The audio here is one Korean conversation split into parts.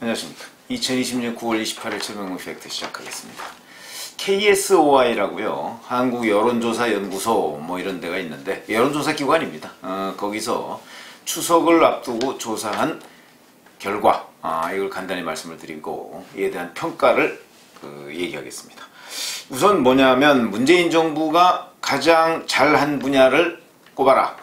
안녕하십니까. 2020년 9월 28일 최명무 팩트 시작하겠습니다. KSOI라고요. 한국 여론조사 연구소 뭐 이런 데가 있는데 여론조사 기관입니다. 거기서 추석을 앞두고 조사한 결과 이걸 간단히 말씀을 드리고 이에 대한 평가를 얘기하겠습니다. 우선 뭐냐면 문재인 정부가 가장 잘한 분야를 꼽아라.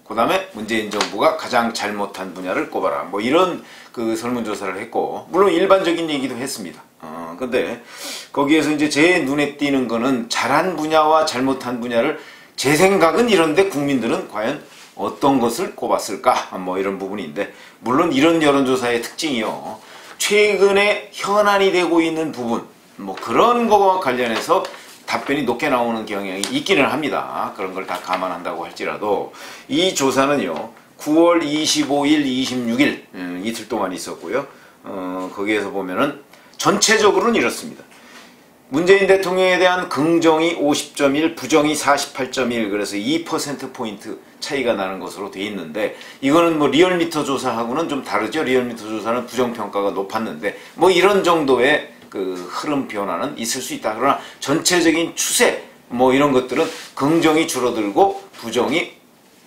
그 다음에 문재인 정부가 가장 잘못한 분야를 꼽아라. 뭐 이런 설문조사를 했고, 물론 일반적인 얘기도 했습니다. 근데 거기에서 이제 제 눈에 띄는 거는 잘한 분야와 잘못한 분야를 제 생각은 이런데 국민들은 과연 어떤 것을 꼽았을까? 뭐 이런 부분인데, 물론 이런 여론조사의 특징이요. 최근에 현안이 되고 있는 부분, 뭐 그런 거와 관련해서 답변이 높게 나오는 경향이 있기는 합니다. 그런 걸 다 감안한다고 할지라도 이 조사는요 9월 25일, 26일 이틀 동안 있었고요. 거기에서 보면은 전체적으로는 이렇습니다. 문재인 대통령에 대한 긍정이 50.1, 부정이 48.1, 그래서 2%포인트 차이가 나는 것으로 돼 있는데, 이거는 뭐 리얼미터 조사하고는 좀 다르죠. 리얼미터 조사는 부정평가가 높았는데 뭐 이런 정도의 흐름 변화는 있을 수 있다. 그러나 전체적인 추세 뭐 이런 것들은 긍정이 줄어들고 부정이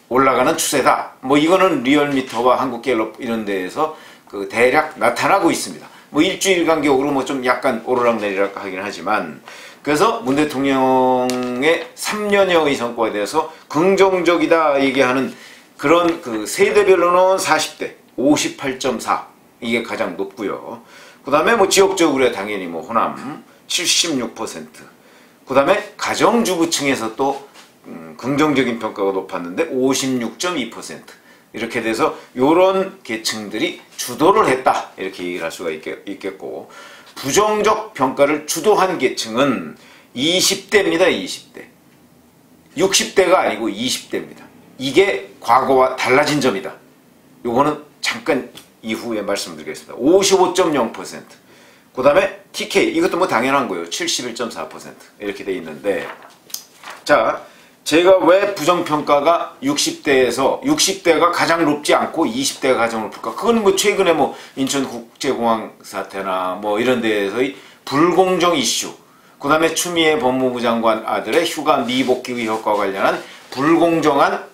올라가는 추세다. 뭐 이거는 리얼미터와 한국갤럽 이런 데에서 대략 나타나고 있습니다. 뭐 일주일 간격으로 뭐 좀 약간 오르락내리락 하긴 하지만, 그래서 문 대통령의 3년여의 성과에 대해서 긍정적이다 얘기하는 그런 세대별로는 40대 58.4 이게 가장 높고요. 그 다음에 뭐 지역적으로 당연히 뭐 호남 76%, 그 다음에 가정주부층에서 또 긍정적인 평가가 높았는데 56.2%, 이렇게 돼서 요런 계층들이 주도를 했다 이렇게 얘기를 할 수가 있겠고, 부정적 평가를 주도한 계층은 20대입니다. 20대 60대가 아니고 20대입니다. 이게 과거와 달라진 점이다. 요거는 잠깐 이후에 말씀드리겠습니다. 55.0%, 그 다음에 TK 이것도 뭐 당연한 거예요. 71.4% 이렇게 돼 있는데, 자 제가 왜 부정평가가 60대가 가장 높지 않고 20대가 가장 높을까? 그건 뭐 최근에 뭐 인천국제공항 사태나 뭐 이런 데에서의 불공정 이슈, 그 다음에 추미애 법무부 장관 아들의 휴가 미복귀 효과와 관련한 불공정한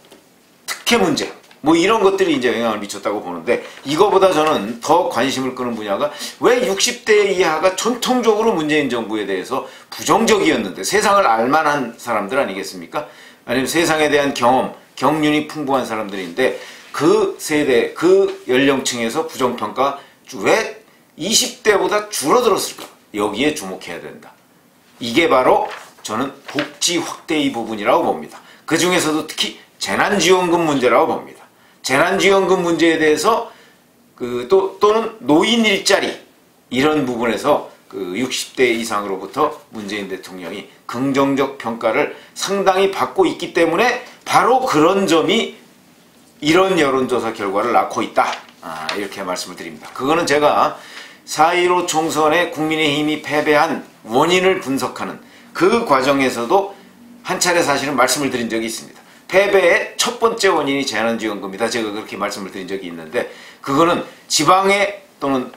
특혜 문제, 뭐 이런 것들이 이제 영향을 미쳤다고 보는데, 이거보다 저는 더 관심을 끄는 분야가 왜 60대 이하가 전통적으로 문재인 정부에 대해서 부정적이었는데, 세상을 알만한 사람들 아니겠습니까? 아니면 세상에 대한 경험, 경륜이 풍부한 사람들인데 그 세대, 그 연령층에서 부정평가 왜 20대보다 줄어들었을까? 여기에 주목해야 된다. 이게 바로 저는 복지 확대의 부분이라고 봅니다. 그 중에서도 특히 재난지원금 문제라고 봅니다. 재난지원금 문제에 대해서 또는 노인 일자리 이런 부분에서 60대 이상으로부터 문재인 대통령이 긍정적 평가를 상당히 받고 있기 때문에 바로 그런 점이 이런 여론조사 결과를 낳고 있다. 이렇게 말씀을 드립니다. 그거는 제가 4.15 총선에 국민의힘이 패배한 원인을 분석하는 그 과정에서도 한 차례 사실은 말씀을 드린 적이 있습니다. 패배의 첫 번째 원인이 재난지원금이다. 제가 그렇게 말씀을 드린 적이 있는데, 그거는 지방에 또는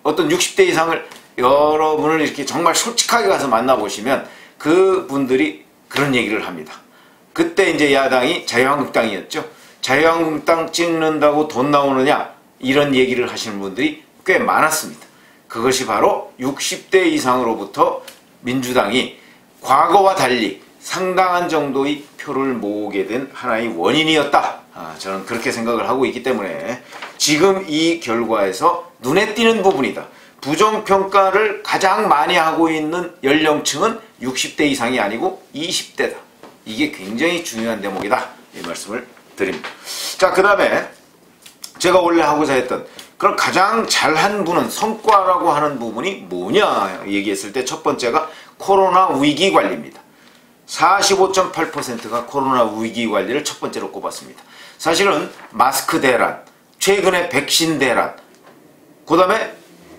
어떤 60대 이상을 여러분을 이렇게 정말 솔직하게 가서 만나보시면 그분들이 그런 얘기를 합니다. 그때 이제 야당이 자유한국당이었죠. 자유한국당 찍는다고 돈 나오느냐 이런 얘기를 하시는 분들이 꽤 많았습니다. 그것이 바로 60대 이상으로부터 민주당이 과거와 달리 상당한 정도의 표를 모으게 된 하나의 원인이었다. 저는 그렇게 생각을 하고 있기 때문에 지금 이 결과에서 눈에 띄는 부분이다. 부정평가를 가장 많이 하고 있는 연령층은 60대 이상이 아니고 20대다. 이게 굉장히 중요한 대목이다. 이 말씀을 드립니다. 자, 그 다음에 제가 원래 하고자 했던 그럼 가장 잘한 분은 성과라고 하는 부분이 뭐냐 얘기했을 때 첫 번째가 코로나 위기 관리입니다. 45.8%가 코로나 위기 관리를 첫 번째로 꼽았습니다. 사실은 마스크 대란, 최근에 백신 대란, 그 다음에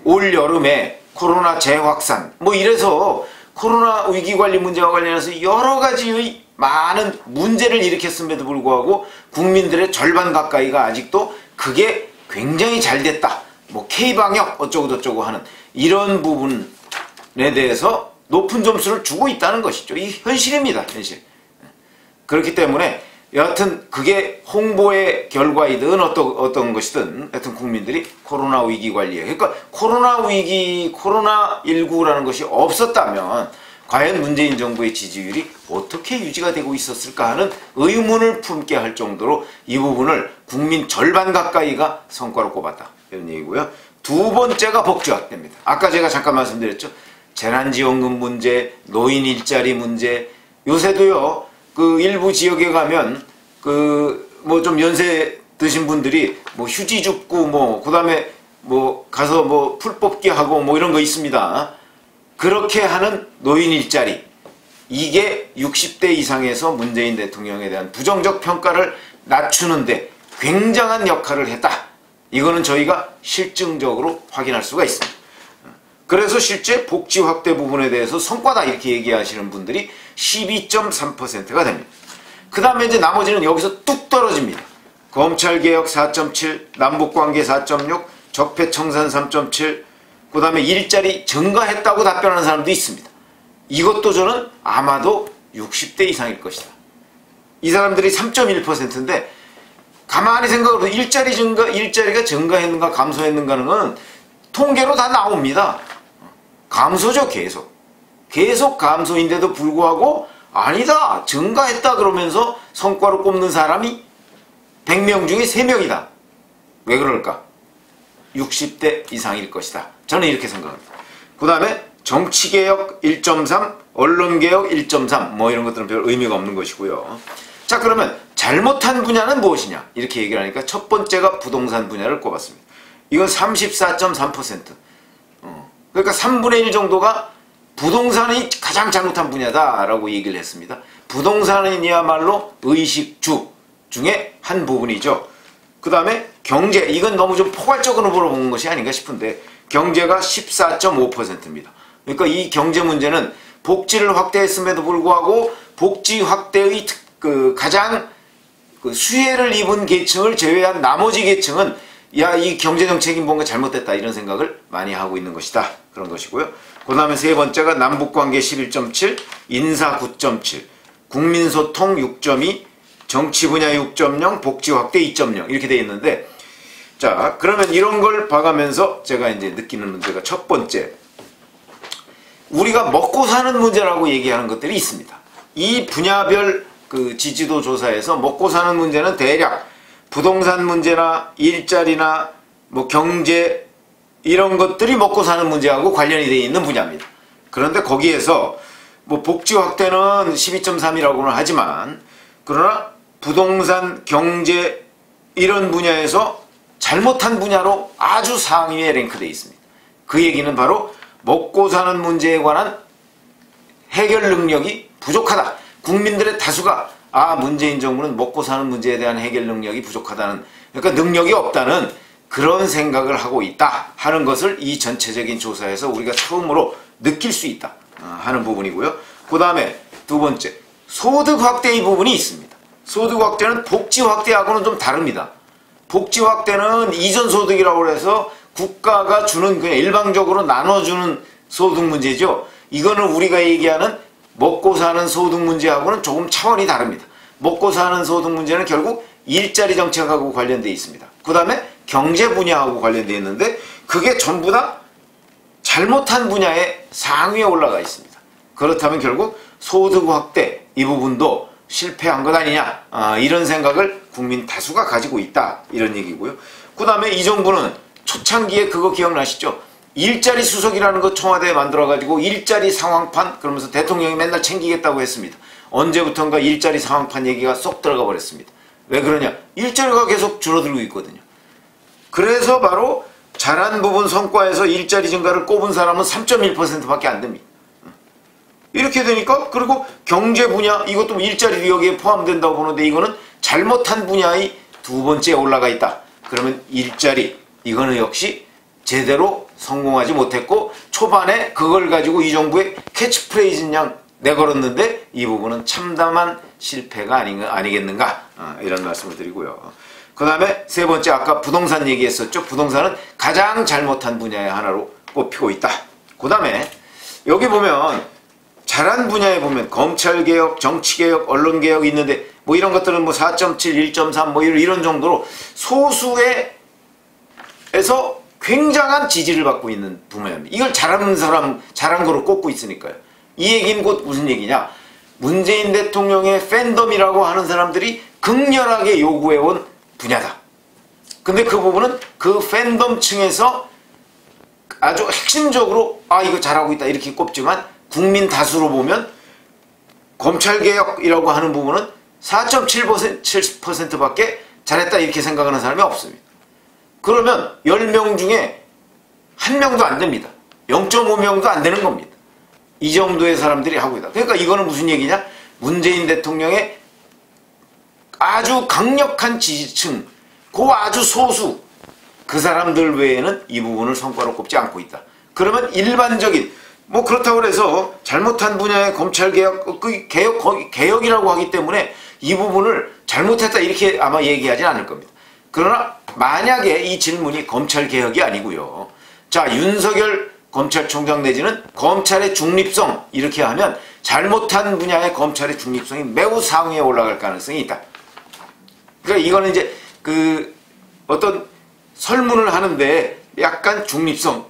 올 여름에 코로나 재확산, 뭐 이래서 코로나 위기관리 문제와 관련해서 여러 가지의 많은 문제를 일으켰음에도 불구하고 국민들의 절반 가까이가 아직도 그게 굉장히 잘 됐다, 뭐 K방역 어쩌고저쩌고 하는 이런 부분에 대해서 높은 점수를 주고 있다는 것이죠. 이 현실입니다. 현실. 그렇기 때문에 여하튼 그게 홍보의 결과이든 어떤 것이든 하여튼 국민들이 코로나 위기 관리에, 그러니까 코로나 위기, 코로나19라는 것이 없었다면 과연 문재인 정부의 지지율이 어떻게 유지가 되고 있었을까 하는 의문을 품게 할 정도로 이 부분을 국민 절반 가까이가 성과로 꼽았다, 이런 얘기고요. 두 번째가 복지 확대입니다. 아까 제가 잠깐 말씀드렸죠. 재난지원금 문제, 노인 일자리 문제, 요새도요 그 일부 지역에 가면 그 뭐 좀 연세 드신 분들이 뭐 휴지 줍고 뭐 그다음에 뭐 가서 뭐 풀 뽑기 하고 뭐 이런 거 있습니다. 그렇게 하는 노인 일자리, 이게 60대 이상에서 문재인 대통령에 대한 부정적 평가를 낮추는데 굉장한 역할을 했다. 이거는 저희가 실증적으로 확인할 수가 있습니다. 그래서 실제 복지 확대 부분에 대해서 성과다 이렇게 얘기하시는 분들이 12.3%가 됩니다. 그 다음에 이제 나머지는 여기서 뚝 떨어집니다. 검찰개혁 4.7, 남북관계 4.6, 적폐청산 3.7, 그 다음에 일자리 증가했다고 답변하는 사람도 있습니다. 이것도 저는 아마도 60대 이상일 것이다. 이 사람들이 3.1%인데 가만히 생각해보면 일자리가 증가했는가 감소했는가는 건 통계로 다 나옵니다. 감소죠. 계속 감소인데도 불구하고 아니다, 증가했다 그러면서 성과로 꼽는 사람이 100명 중에 3명이다. 왜 그럴까? 60대 이상일 것이다. 저는 이렇게 생각합니다. 그 다음에 정치개혁 1.3, 언론개혁 1.3 뭐 이런 것들은 별 의미가 없는 것이고요. 자, 그러면 잘못한 분야는 무엇이냐 이렇게 얘기를 하니까 첫 번째가 부동산 분야를 꼽았습니다. 이건 34.3%. 그러니까 3분의 1 정도가 부동산이 가장 잘못한 분야다라고 얘기를 했습니다. 부동산이야말로 의식주 중에 한 부분이죠. 그 다음에 경제, 이건 너무 좀 포괄적으로 물어본 것이 아닌가 싶은데 경제가 14.5%입니다. 그러니까 이 경제 문제는 복지를 확대했음에도 불구하고 복지 확대의 가장 수혜를 입은 계층을 제외한 나머지 계층은 야, 이 경제정책이 뭔가 잘못됐다 이런 생각을 많이 하고 있는 것이다. 그런 것이고요. 그 다음에 세 번째가 남북관계 11.7, 인사 9.7, 국민소통 6.2, 정치분야 6.0, 복지확대 2.0 이렇게 되어 있는데, 자, 그러면 이런 걸 봐가면서 제가 이제 느끼는 문제가 첫 번째, 우리가 먹고 사는 문제라고 얘기하는 것들이 있습니다. 이 분야별 그 지지도 조사에서 먹고 사는 문제는 대략 부동산 문제나 일자리나 뭐 경제 이런 것들이 먹고 사는 문제하고 관련이 되어 있는 분야입니다. 그런데 거기에서 뭐 복지 확대는 12.3이라고는 하지만 그러나 부동산, 경제 이런 분야에서 잘못한 분야로 아주 상위에 랭크되어 있습니다. 그 얘기는 바로 먹고 사는 문제에 관한 해결 능력이 부족하다. 국민들의 다수가 문재인 정부는 먹고 사는 문제에 대한 해결 능력이 부족하다는, 그러니까 능력이 없다는 그런 생각을 하고 있다 하는 것을 이 전체적인 조사에서 우리가 처음으로 느낄 수 있다 하는 부분이고요. 그 다음에 두 번째, 소득 확대의 부분이 있습니다. 소득 확대는 복지 확대하고는 좀 다릅니다. 복지 확대는 이전 소득이라고 해서 국가가 주는 그냥 일방적으로 나눠주는 소득 문제죠. 이거는 우리가 얘기하는 먹고 사는 소득 문제하고는 조금 차원이 다릅니다. 먹고 사는 소득 문제는 결국 일자리 정책하고 관련되어 있습니다. 그 다음에 경제 분야하고 관련되어 있는데 그게 전부 다 잘못한 분야의 상위에 올라가 있습니다. 그렇다면 결국 소득 확대 이 부분도 실패한 것 아니냐 이런 생각을 국민 다수가 가지고 있다 이런 얘기고요. 그 다음에 이 정부는 초창기에 그거 기억나시죠? 일자리 수석이라는 거 청와대에 만들어가지고 일자리 상황판 그러면서 대통령이 맨날 챙기겠다고 했습니다. 언제부턴가 일자리 상황판 얘기가 쏙 들어가 버렸습니다. 왜 그러냐? 일자리가 계속 줄어들고 있거든요. 그래서 바로 잘한 부분 성과에서 일자리 증가를 꼽은 사람은 3.1%밖에 안 됩니다. 이렇게 되니까 그리고 경제 분야 이것도 일자리도 여기에 포함된다고 보는데 이거는 잘못한 분야의 두 번째에 올라가 있다. 그러면 일자리 이거는 역시 제대로 성공하지 못했고 초반에 그걸 가지고 이 정부의 캐치프레이즈인 양 내걸었는데 이 부분은 참담한 실패가 아니겠는가 이런 말씀을 드리고요. 그 다음에 세 번째 아까 부동산 얘기했었죠. 부동산은 가장 잘못한 분야의 하나로 꼽히고 있다. 그 다음에 여기 보면 잘한 분야에 보면 검찰개혁, 정치개혁, 언론개혁이 있는데 뭐 이런 것들은 뭐 4.7, 1.3 뭐 이런 정도로 소수에서 굉장한 지지를 받고 있는 분야입니다. 이걸 잘하는 사람, 잘한 거로 꼽고 있으니까요. 이 얘기는 곧 무슨 얘기냐? 문재인 대통령의 팬덤이라고 하는 사람들이 극렬하게 요구해온 분야다. 근데 그 부분은 그 팬덤층에서 아주 핵심적으로 아 이거 잘하고 있다 이렇게 꼽지만 국민 다수로 보면 검찰개혁이라고 하는 부분은 4.7%밖에 잘했다 이렇게 생각하는 사람이 없습니다. 그러면 10명 중에 1명도 안 됩니다. 0.5명도 안 되는 겁니다. 이 정도의 사람들이 하고 있다. 그러니까 이거는 무슨 얘기냐? 문재인 대통령의 아주 강력한 지지층, 그 아주 소수 그 사람들 외에는 이 부분을 성과로 꼽지 않고 있다. 그러면 일반적인 뭐 그렇다고 해서 잘못한 분야의 검찰개혁, 개혁이라고 하기 때문에 이 부분을 잘못했다 이렇게 아마 얘기하진 않을 겁니다. 그러나 만약에 이 질문이 검찰개혁이 아니고요. 자, 윤석열 검찰총장 내지는 검찰의 중립성 이렇게 하면 잘못한 분야의 검찰의 중립성이 매우 상위에 올라갈 가능성이 있다. 그러니까 이거는 이제 그 어떤 설문을 하는데 약간 중립성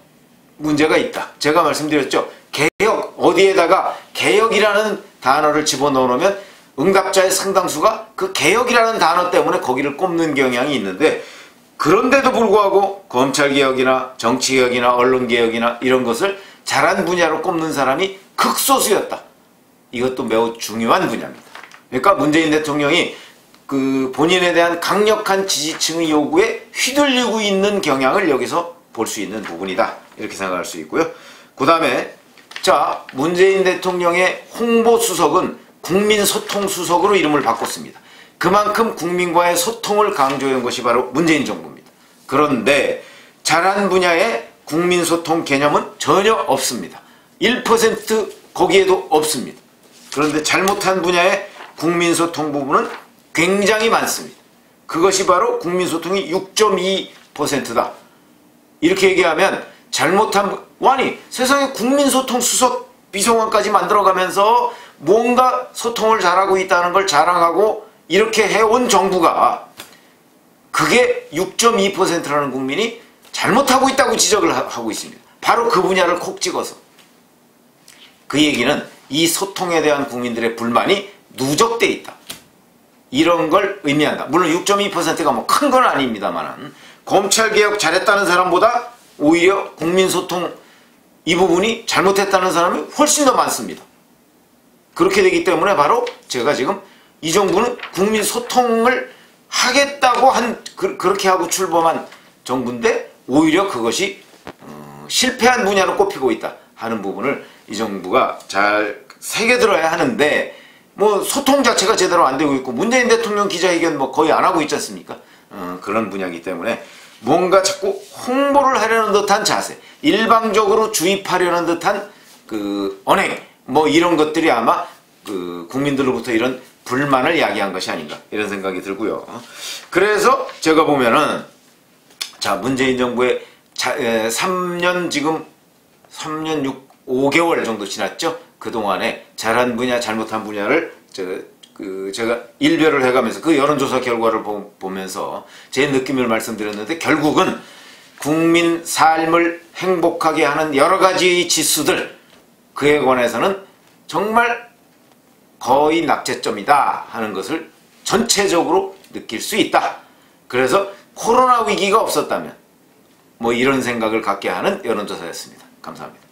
문제가 있다. 제가 말씀드렸죠. 개혁, 어디에다가 개혁이라는 단어를 집어넣어 놓으면 응답자의 상당수가 그 개혁이라는 단어 때문에 거기를 꼽는 경향이 있는데 그런데도 불구하고 검찰개혁이나 정치개혁이나 언론개혁이나 이런 것을 잘한 분야로 꼽는 사람이 극소수였다. 이것도 매우 중요한 분야입니다. 그러니까 문재인 대통령이 그 본인에 대한 강력한 지지층의 요구에 휘둘리고 있는 경향을 여기서 볼 수 있는 부분이다. 이렇게 생각할 수 있고요. 그 다음에 자, 문재인 대통령의 홍보수석은 국민소통수석으로 이름을 바꿨습니다. 그만큼 국민과의 소통을 강조한 것이 바로 문재인 정부입니다. 그런데 잘한 분야의 국민소통 개념은 전혀 없습니다. 1% 거기에도 없습니다. 그런데 잘못한 분야의 국민소통 부분은 굉장히 많습니다. 그것이 바로 국민소통이 6.2%다. 이렇게 얘기하면 잘못한 아니 세상에 국민소통 수석 비서관까지 만들어가면서 뭔가 소통을 잘하고 있다는 걸 자랑하고 이렇게 해온 정부가 그게 6.2%라는 국민이 잘못하고 있다고 지적을 하고 있습니다. 바로 그 분야를 콕 찍어서. 그 얘기는 이 소통에 대한 국민들의 불만이 누적돼 있다. 이런 걸 의미한다. 물론 6.2%가 뭐 큰 건 아닙니다만 검찰개혁 잘했다는 사람보다 오히려 국민소통 이 부분이 잘못했다는 사람이 훨씬 더 많습니다. 그렇게 되기 때문에 바로 제가 지금 이 정부는 국민소통을 하겠다고 그렇게 하고 출범한 정부인데 오히려 그것이 실패한 분야로 꼽히고 있다 하는 부분을 이 정부가 잘 새겨들어야 하는데 뭐 소통 자체가 제대로 안 되고 있고 문재인 대통령 기자회견 뭐 거의 안 하고 있지 않습니까? 그런 분야이기 때문에 뭔가 자꾸 홍보를 하려는 듯한 자세, 일방적으로 주입하려는 듯한 그 언행, 뭐 이런 것들이 아마 그 국민들로부터 이런 불만을 야기한 것이 아닌가 이런 생각이 들고요. 그래서 제가 보면은 자 문재인 정부의 3년 지금 3년 5개월 정도 지났죠. 그동안에 잘한 분야, 잘못한 분야를 제가 일별을 해가면서 그 여론조사 결과를 보면서 제 느낌을 말씀드렸는데 결국은 국민 삶을 행복하게 하는 여러 가지 지수들 그에 관해서는 정말 거의 낙제점이다 하는 것을 전체적으로 느낄 수 있다. 그래서 코로나 위기가 없었다면 뭐 이런 생각을 갖게 하는 여론조사였습니다. 감사합니다.